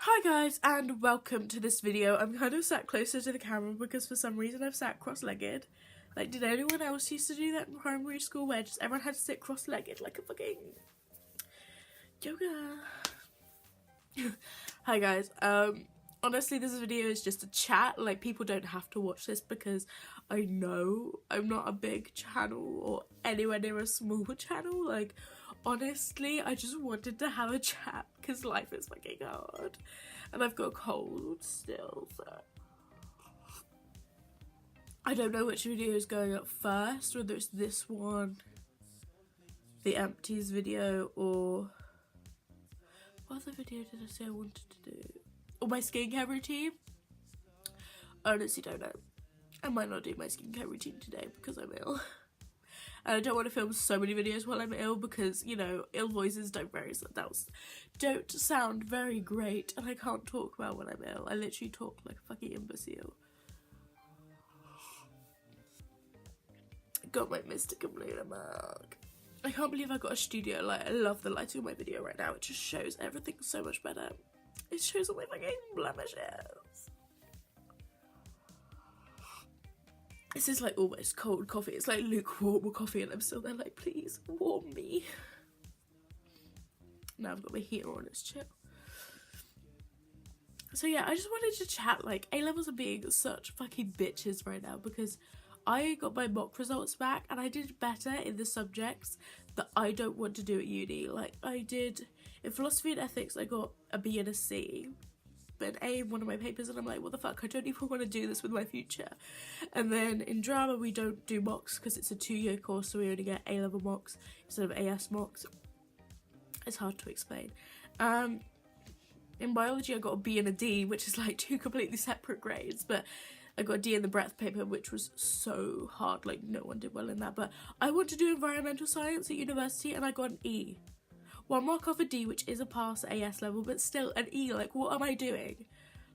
Hi guys, and welcome to this video. I'm kind of sat closer to the camera because for some reason I've sat cross-legged. Like, did anyone else used to do that in primary school where just everyone had to sit cross-legged like a fucking yoga? Hi guys, honestly this video is just a chat. Like, people don't have to watch this because I know I'm not a big channel or anywhere near a small channel. Like, honestly, I just wanted to have a chat because life is fucking hard and I've got a cold still, so I don't know which video is going up first, whether it's this one, the empties video, or what other video did I say I wanted to do? Or my skincare routine? I honestly don't know. I might not do my skincare routine today because I'm ill. And I don't want to film so many videos while I'm ill because, you know, ill voices don't sound very great, and I can't talk well when I'm ill. I literally talk like a fucking imbecile. Got my Mr. Complete mark. I can't believe I got a studio light. I love the lighting of my video right now. It just shows everything so much better. It shows all my fucking blemishes. This is like almost cold coffee. It's like lukewarm coffee and I'm still there like, please warm me. Now I've got my heater on, it's chill. So yeah, I just wanted to chat. Like, A-levels are being such fucking bitches right now because I got my mock results back and I did better in the subjects that I don't want to do at uni. Like, I did in philosophy and ethics, I got a B and a C, but an A in one of my papers, and I'm like, what the fuck, I don't even want to do this with my future. And then in drama we don't do mocks because it's a 2-year course, so we only get A-level mocks instead of AS mocks. It's hard to explain. In biology I got a B and a D, which is like 2 completely separate grades, but I got a D in the breadth paper, which was so hard. Like, no one did well in that. But I want to do environmental science at university and I got an E. 1 mark off a D, which is a pass at AS level, but still an E. Like, what am I doing?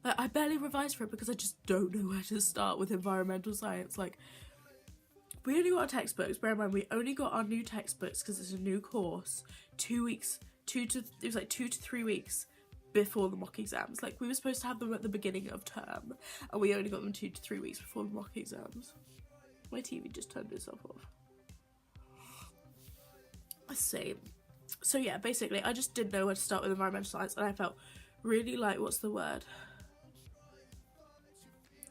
Like, I barely revised for it because I just don't know where to start with environmental science. Like, we only got our textbooks. Bear in mind, we only got our new textbooks because it's a new course 2 weeks, it was like 2 to 3 weeks before the mock exams. Like, we were supposed to have them at the beginning of term and we only got them 2 to 3 weeks before the mock exams. My TV just turned itself off. Same. So yeah, basically I just didn't know where to start with environmental science, and I felt really like, what's the word?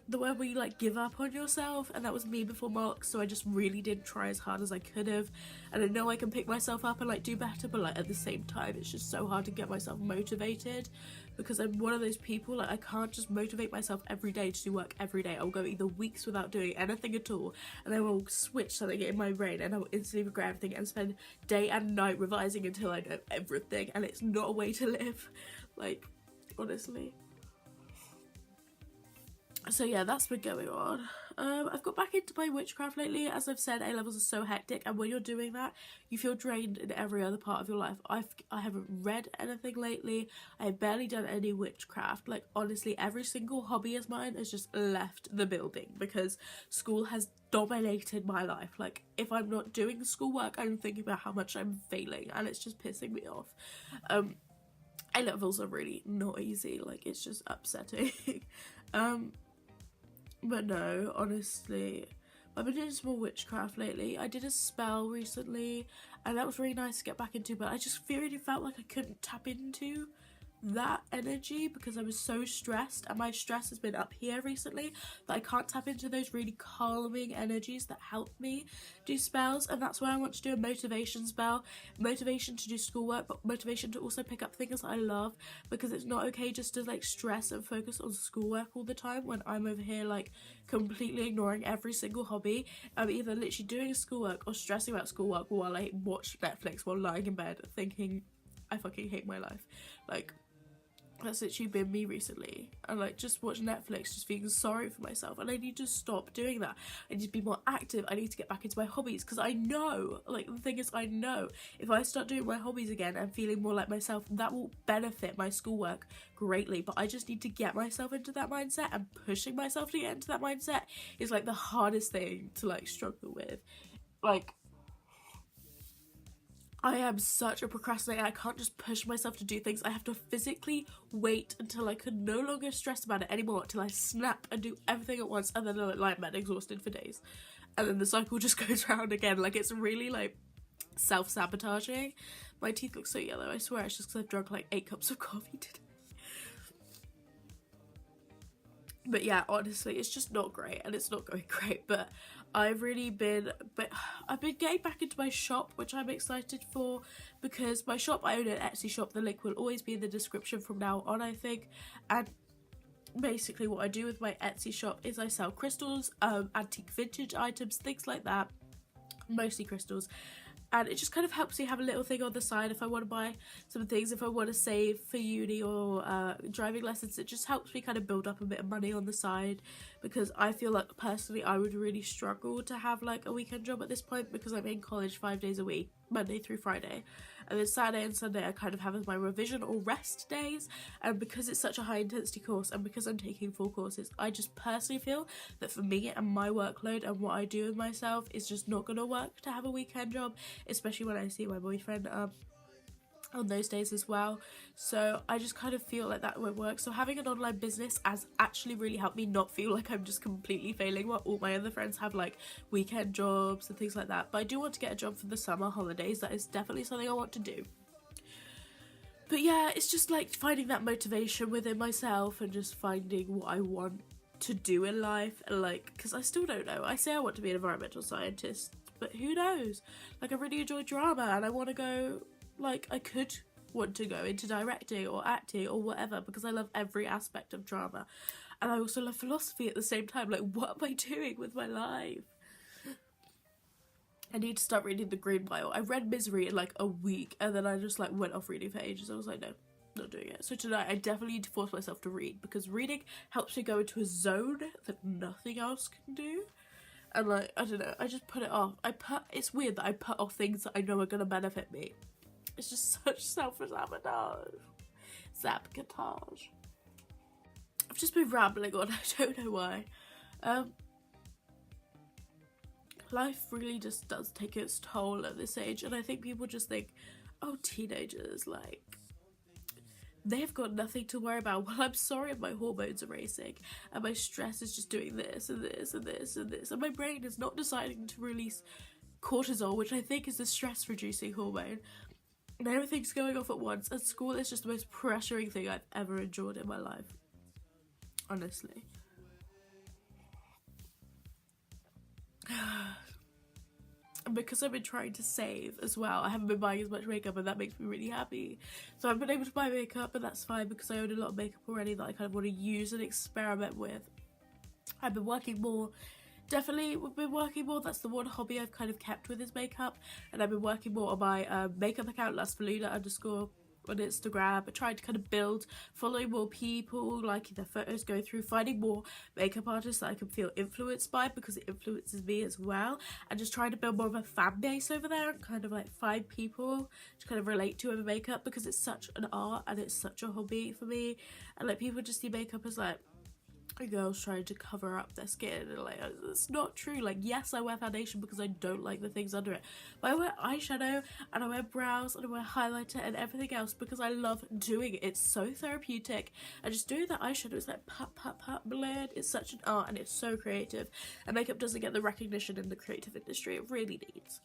The word where you like give up on yourself, and that was me before mocks, so I just really didn't try as hard as I could have. And I know I can pick myself up and like do better, but like at the same time it's just so hard to get myself motivated because I'm one of those people, like, I can't just motivate myself every day to do work every day. I'll go either weeks without doing anything at all, and then I'll switch something in my brain and I'll instantly regret everything and spend day and night revising until I know everything, and it's not a way to live. Like, honestly. So yeah, that's been going on. I've got back into my witchcraft lately. As I've said, A-levels are so hectic, and when you're doing that, you feel drained in every other part of your life. I haven't read anything lately. I've barely done any witchcraft. Like, honestly, every single hobby of mine has just left the building because school has dominated my life. Like, if I'm not doing schoolwork, I'm thinking about how much I'm failing, and it's just pissing me off. A-levels are really not easy. Like, it's just upsetting. But no, honestly, I've been doing some more witchcraft lately. I did a spell recently and that was really nice to get back into, but I just really felt like I couldn't tap into that energy because I was so stressed, and my stress has been up here recently that I can't tap into those really calming energies that help me do spells. And that's why I want to do a motivation spell. Motivation to do schoolwork, but motivation to also pick up things that I love, because it's not okay just to like stress and focus on schoolwork all the time when I'm over here like completely ignoring every single hobby. I'm either literally doing schoolwork or stressing about schoolwork while I watch Netflix while lying in bed thinking I fucking hate my life. Like, that's literally been me recently. I like just watch Netflix just feeling sorry for myself, and I need to stop doing that. I need to be more active. I need to get back into my hobbies because I know, like, the thing is, I know if I start doing my hobbies again and feeling more like myself, that will benefit my schoolwork greatly. But I just need to get myself into that mindset, and pushing myself to get into that mindset is like the hardest thing to like struggle with. Like, I am such a procrastinator. I can't just push myself to do things. I have to physically wait until I can no longer stress about it anymore, till I snap and do everything at once, and then I lie in bed exhausted for days. And then the cycle just goes round again. Like, it's really, like, self-sabotaging. My teeth look so yellow. I swear it's just because I've drunk, like, 8 cups of coffee today. But yeah, honestly, it's just not great, and it's not going great. But I've been getting back into my shop, which I'm excited for, because my shop, I own an Etsy shop. The link will always be in the description from now on, I think. And basically what I do with my Etsy shop is I sell crystals, antique vintage items, things like that, mostly crystals. And it just kind of helps me have a little thing on the side if I want to buy some things, if I want to save for uni or driving lessons. It just helps me kind of build up a bit of money on the side, because I feel like personally I would really struggle to have like a weekend job at this point, because I'm in college 5 days a week, Monday through Friday, and then Saturday and Sunday I kind of have as my revision or rest days. And because it's such a high intensity course, and because I'm taking 4 courses, I just personally feel that for me and my workload and what I do with myself is just not gonna work to have a weekend job, especially when I see my boyfriend on those days as well. So I just kind of feel like that won't work. So having an online business has actually really helped me not feel like I'm just completely failing while all my other friends have like weekend jobs and things like that. But I do want to get a job for the summer holidays. That is definitely something I want to do. But yeah, it's just like finding that motivation within myself and just finding what I want to do in life. And like, because I still don't know. I say I want to be an environmental scientist, but who knows? Like, I really enjoy drama, and I want to go, like, I could want to go into directing or acting or whatever, because I love every aspect of drama. And I also love philosophy at the same time. Like, what am I doing with my life? I need to start reading The Green Mile. I read Misery in like a week, and then I just like went off reading for ages. I was like, no, not doing it. So tonight I definitely need to force myself to read, because reading helps me go into a zone that nothing else can do. And like, I don't know, I just put it off. It's weird that I put off things that I know are gonna benefit me. It's just such self-sabotage. Sabotage. I've just been rambling on, I don't know why. Life really just does take its toll at this age, and I think people just think, oh, teenagers, like, they've got nothing to worry about. Well, I'm sorry if my hormones are racing, and my stress is just doing this and this and this and this, and my brain is not deciding to release cortisol, which I think is the stress-reducing hormone, and everything's going off at once, and school is just the most pressuring thing I've ever endured in my life. Honestly. And because I've been trying to save as well, I haven't been buying as much makeup, and that makes me really happy. So I've been able to buy makeup, but that's fine, because I own a lot of makeup already that I kind of want to use and experiment with. I've been working more. Definitely been working more. That's the one hobby I've kind of kept with, is makeup. And I've been working more on my makeup account, lasfaluna_ on Instagram, trying to kind of build, following more people, liking their photos, going through, finding more makeup artists that I can feel influenced by, because it influences me as well, and just trying to build more of a fan base over there, and kind of like find people to kind of relate to over makeup, because it's such an art and it's such a hobby for me. And like, people just see makeup as like girls trying to cover up their skin, and like, it's not true. Like, yes, I wear foundation because I don't like the things under it, but I wear eyeshadow and I wear brows and I wear highlighter and everything else because I love doing it. It's so therapeutic, and just doing that eyeshadow is like pop pop pop blend. It's such an art, and it's so creative, and makeup doesn't get the recognition in the creative industry it really needs,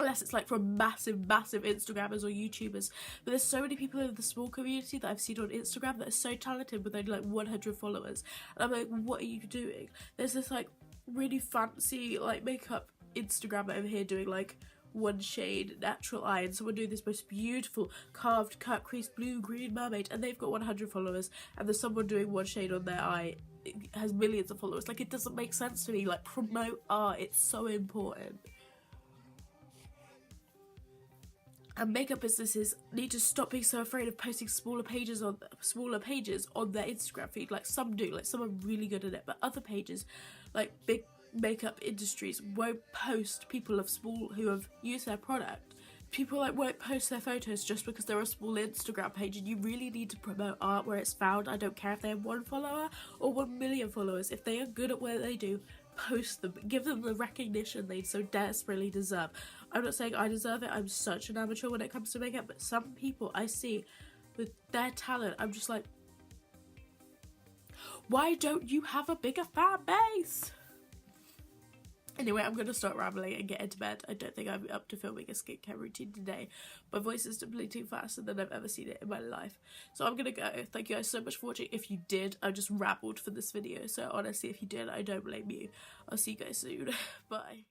unless it's like from massive Instagrammers or YouTubers. But there's so many people in the small community that I've seen on Instagram that are so talented with only like 100 followers, and I'm like, what are you doing? There's this like really fancy like makeup Instagrammer over here doing like one shade natural eye, and someone doing this most beautiful carved cut crease blue green mermaid, and they've got 100 followers, and there's someone doing one shade on their eye, it has millions of followers. Like, it doesn't make sense to me. Like, promote art, it's so important. And makeup businesses need to stop being so afraid of posting smaller pages on their Instagram feed. Like, some do, like some are really good at it, but other pages, like big makeup industries, won't post people of small who have used their product. People like won't post their photos just because they're a small Instagram page, and you really need to promote art where it's found. I don't care if they have 1 follower or 1 million followers. If they are good at what they do, post them, give them the recognition they so desperately deserve. I'm not saying I deserve it. I'm such an amateur when it comes to makeup, but some people I see with their talent, I'm just like, why don't you have a bigger fan base? Anyway, I'm going to start rambling and get into bed. I don't think I'm up to filming a skincare routine today. My voice is depleting faster than I've ever seen it in my life. So I'm going to go. Thank you guys so much for watching. If you did, I just rabbled for this video. So honestly, if you did, I don't blame you. I'll see you guys soon. Bye.